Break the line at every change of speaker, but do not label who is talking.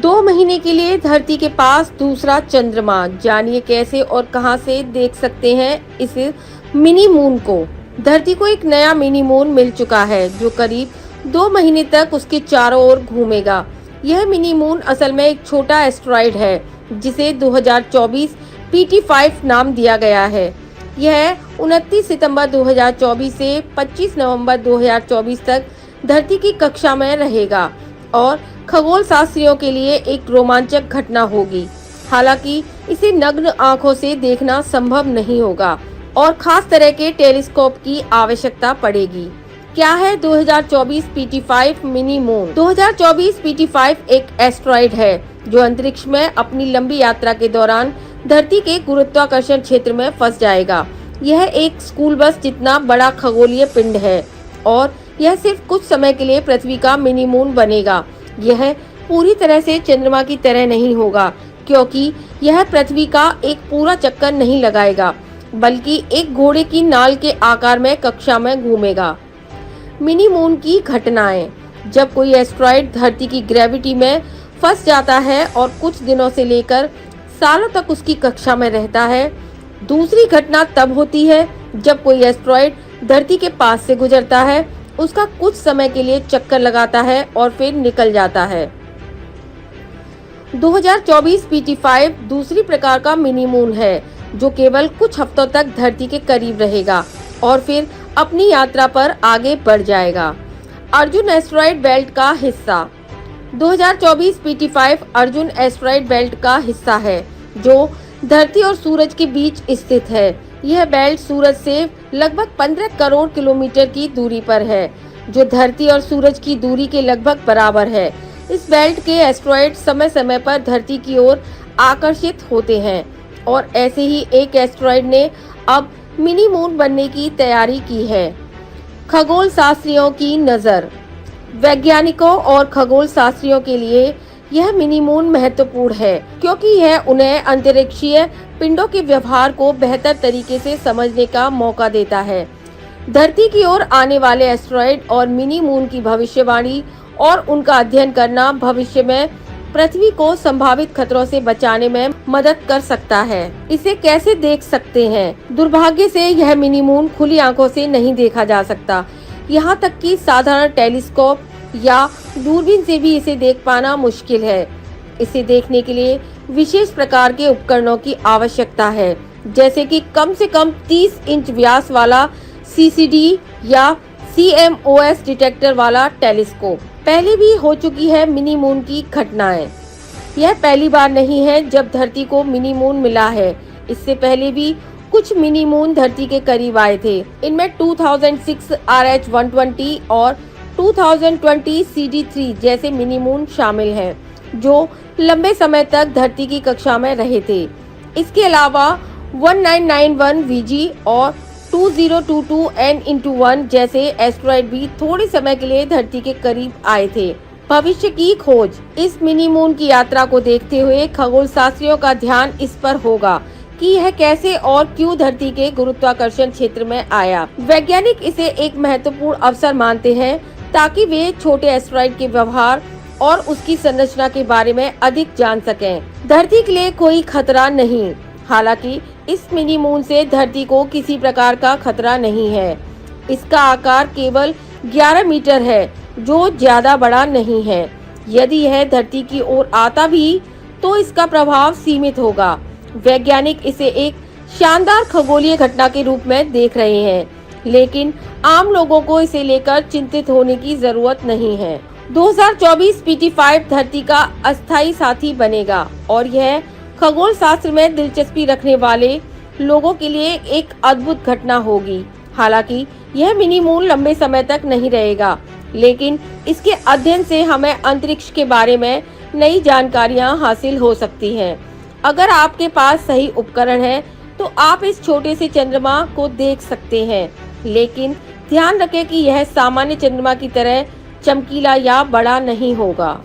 2 महीने के लिए धरती के पास दूसरा चंद्रमा, जानिए कैसे और कहां से देख सकते हैं इस मिनी मून को। धरती को एक नया मिनी मून मिल चुका है जो करीब 2 महीने तक उसके चारों ओर घूमेगा। यह मिनी मून असल में एक छोटा एस्टेरॉयड है जिसे 2024 PT5 नाम दिया गया है। यह 29 सितंबर 2024 से 25 नवंबर 2024 तक धरती की कक्षा में रहेगा और खगोल शास्त्रियों के लिए एक रोमांचक घटना होगी। हालांकि इसे नग्न आंखों से देखना संभव नहीं होगा और खास तरह के टेलीस्कोप की आवश्यकता पड़ेगी। क्या है 2024 PT5 मिनी मून? 2024 PT5 एक एस्टेरॉयड है जो अंतरिक्ष में अपनी लंबी यात्रा के दौरान धरती के गुरुत्वाकर्षण क्षेत्र में फंस जाएगा। यह एक स्कूल बस जितना बड़ा खगोलीय पिंड है और यह सिर्फ कुछ समय के लिए पृथ्वी का मिनी मून बनेगा। यह पूरी तरह से चंद्रमा की तरह नहीं होगा क्योंकि यह पृथ्वी का एक पूरा चक्कर नहीं लगाएगा बल्कि एक घोड़े की नाल के आकार में कक्षा में घूमेगा। मिनी मून की घटनाएं। जब कोई एस्टेरॉयड धरती की ग्रेविटी में फंस जाता है और कुछ दिनों से लेकर सालों तक उसकी कक्षा में रहता है। दूसरी घटना तब होती है जब कोई एस्टेरॉयड धरती के पास से गुजरता है, उसका कुछ समय के लिए चक्कर लगाता है और फिर निकल जाता है। 2024 PT5 दूसरी प्रकार का मिनी मून है जो केवल कुछ हफ्तों तक धरती के करीब रहेगा और फिर अपनी यात्रा पर आगे बढ़ जाएगा। अर्जुन एस्टेरॉयड बेल्ट का हिस्सा। 2024 PT5 अर्जुन एस्टेरॉयड बेल्ट का हिस्सा है जो धरती और सूरज के बीच स्थित है। यह बेल्ट सूरज से लगभग 15 करोड़ किलोमीटर की दूरी पर है जो धरती और सूरज की दूरी के लगभग बराबर है। इस बेल्ट के एस्टेरॉयड समय समय पर धरती की ओर आकर्षित होते हैं और ऐसे ही एक एस्टेरॉयड ने अब मिनी मून बनने की तैयारी की है। खगोल शास्त्रियों की नजर। वैज्ञानिकों और खगोल शास्त्रियों के लिए यह मिनी मून महत्वपूर्ण है क्योंकि यह उन्हें अंतरिक्षीय पिंडों के व्यवहार को बेहतर तरीके से समझने का मौका देता है। धरती की ओर आने वाले एस्टेरॉयड और मिनी मून की भविष्यवाणी और उनका अध्ययन करना भविष्य में पृथ्वी को संभावित खतरों से बचाने में मदद कर सकता है। इसे कैसे देख सकते हैं? दुर्भाग्य से यह मिनी मून खुली आंखों से नहीं देखा जा सकता। यहाँ तक कि साधारण टेलीस्कोप या दूरबीन से भी इसे देख पाना मुश्किल है। इसे देखने के लिए विशेष प्रकार के उपकरणों की आवश्यकता है जैसे कि कम से कम 30 इंच व्यास वाला CCD या CMOS डिटेक्टर वाला टेलीस्कोप। पहले भी हो चुकी है मिनी मून की घटनाएं। यह पहली बार नहीं है जब धरती को मिनी मून मिला है। इससे पहले भी कुछ मिनी मून धरती के करीब आए थे। इनमें 2006 RH-120 और 2020 CD3 जैसे मिनी मून शामिल हैं जो लंबे समय तक धरती की कक्षा में रहे थे। इसके अलावा 1991 VG और 2022 N×1 जैसे एस्टेरॉयड भी थोड़े समय के लिए धरती के करीब आए थे। भविष्य की खोज। इस मिनी मून की यात्रा को देखते हुए खगोल शास्त्रियों का ध्यान इस पर होगा कि यह कैसे और क्यों धरती के गुरुत्वाकर्षण क्षेत्र में आया। वैज्ञानिक इसे एक महत्वपूर्ण अवसर मानते हैं ताकि वे छोटे एस्टेरॉयड के व्यवहार और उसकी संरचना के बारे में अधिक जान सकें। धरती के लिए कोई खतरा नहीं। हालांकि इस मिनी मून से धरती को किसी प्रकार का खतरा नहीं है। इसका आकार केवल 11 मीटर है जो ज्यादा बड़ा नहीं है। यदि यह धरती की ओर आता भी तो इसका प्रभाव सीमित होगा। वैज्ञानिक इसे एक शानदार खगोलीय घटना के रूप में देख रहे हैं, लेकिन आम लोगों को इसे लेकर चिंतित होने की जरूरत नहीं है। 2024 PT5 धरती का अस्थायी साथी बनेगा और यह खगोल शास्त्र में दिलचस्पी रखने वाले लोगों के लिए एक अद्भुत घटना होगी। हालांकि यह मिनी मून लंबे समय तक नहीं रहेगा, लेकिन इसके अध्ययन से हमें अंतरिक्ष के बारे में नई जानकारियां हासिल हो सकती हैं। अगर आपके पास सही उपकरण है तो आप इस छोटे से चंद्रमा को देख सकते हैं, लेकिन ध्यान रखें कि यह सामान्य चंद्रमा की तरह चमकीला या बड़ा नहीं होगा।